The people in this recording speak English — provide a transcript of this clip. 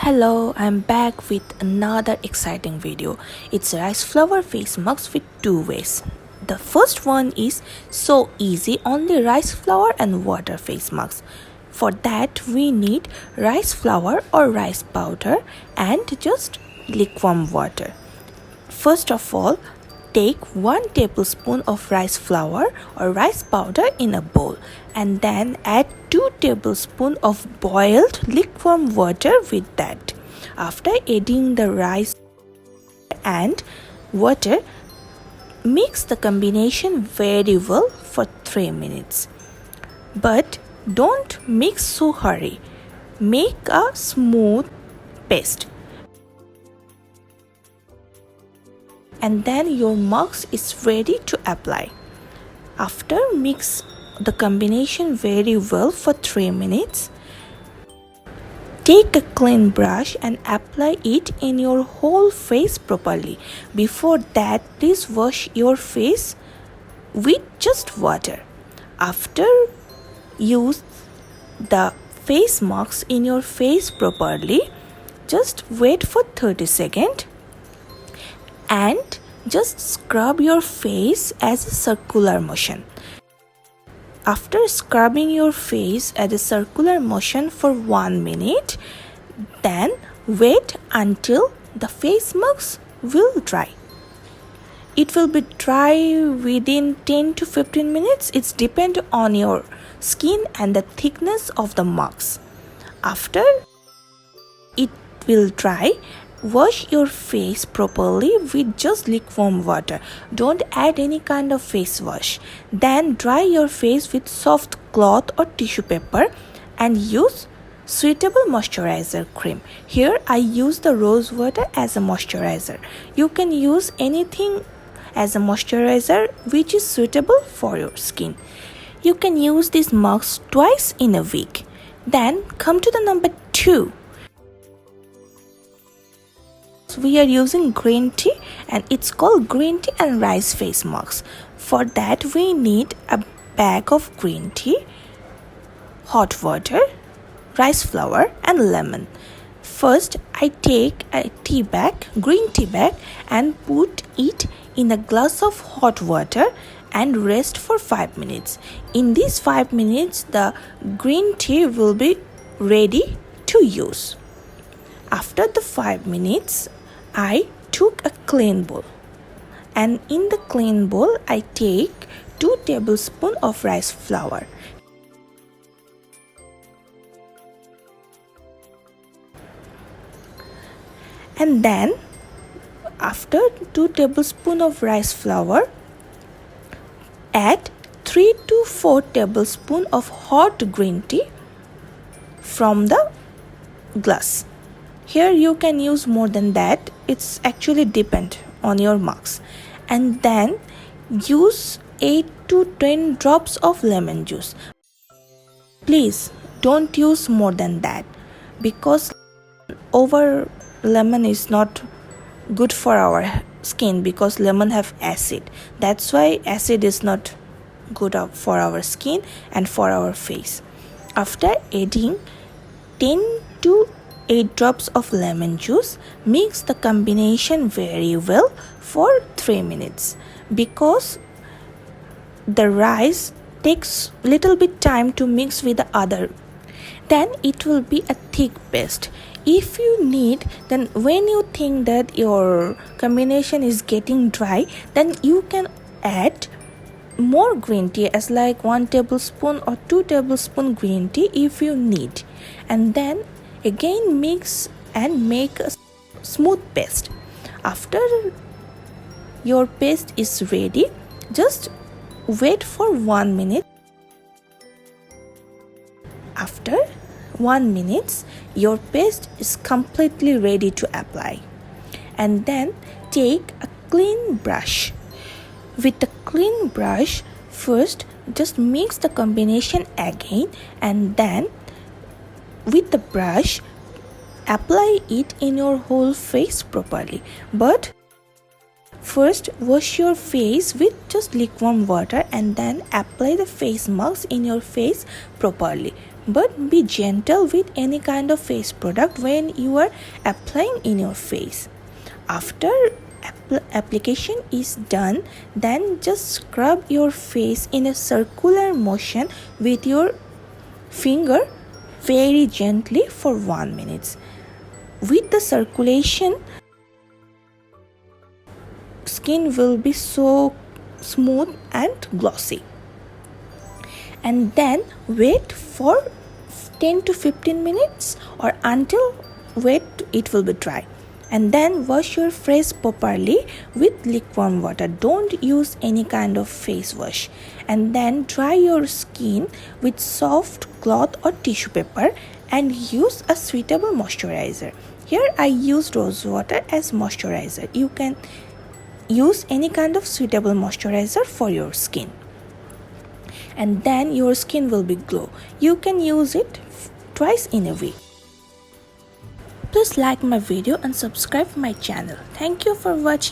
Hello, I'm back with another exciting video. It's rice flour face masks with two ways. The first one is so easy, only rice flour and water face masks. For that we need rice flour or rice powder and just lukewarm water. First of all, take 1 tablespoon of rice flour or rice powder in a bowl and then add 2 tablespoons of boiled lukewarm water with that. After adding the rice and water, mix the combination very well for 3 minutes. But don't mix so hurry. Make a smooth paste. And then your mask is ready to apply. After mix the combination very well for 3 minutes, take a clean brush and apply it in your whole face properly. Before that, please wash your face with just water. After use the face mask in your face properly, just wait for 30 seconds. And just scrub your face as a circular motion. After scrubbing your face at a circular motion for 1 minute, then wait until the face mask will dry. It will be dry within 10 to 15 minutes. It's depend on your skin and the thickness of the mask. After it will dry, wash your face properly with just lukewarm water. Don't add any kind of face wash. Then dry your face with soft cloth or tissue paper and use suitable moisturizer cream. Here I use the rose water as a moisturizer. You can use anything as a moisturizer which is suitable for your skin. You can use this mask twice in a week. Then come to the number 2. We are using green tea and it's called green tea and rice face mask. For that we need a bag of green tea, hot water, rice flour and lemon. First I take a green tea bag and put it in a glass of hot water and rest for 5 minutes. In these 5 minutes the green tea will be ready to use. After the 5 minutes, I took a clean bowl and in the clean bowl I take 2 tablespoons of rice flour. And then after 2 tablespoons of rice flour, add 3 to 4 tablespoons of hot green tea from the glass. Here you can use more than that. It's actually depend on your marks. And then use 8 to 10 drops of lemon juice. Please don't use more than that because over lemon is not good for our skin because lemon have acid. That's why acid is not good for our skin and for our face. After adding 10 to 8 drops of lemon juice, mix the combination very well for 3 minutes because the rice takes little bit time to mix with the other. Then it will be a thick paste. If you need, then when you think that your combination is getting dry, then you can add more green tea as like 1 tablespoon or 2 tablespoon green tea if you need. And then again mix and make a smooth paste. After your paste is ready, just wait for 1 minute. After 1 minute, your paste is completely ready to apply. And then take a clean brush. With the clean brush, first just mix the combination again and then with the brush apply it in your whole face properly. But first wash your face with just lukewarm water and then apply the face mask in your face properly. but be gentle with any kind of face product when you are applying in your face. After application is done, then just scrub your face in a circular motion with your finger very gently for 1 minute. With the circulation, skin will be so smooth and glossy. And then wait for 10 to 15 minutes or until it will be dry. And then wash your face properly with lukewarm water. Don't use any kind of face wash. And then dry your skin with soft cloth or tissue paper and use a suitable moisturizer. Here I used rose water as moisturizer. You can use any kind of suitable moisturizer for your skin. And then your skin will be glow. You can use it twice in a week. Please like my video and subscribe my channel. Thank you for watching.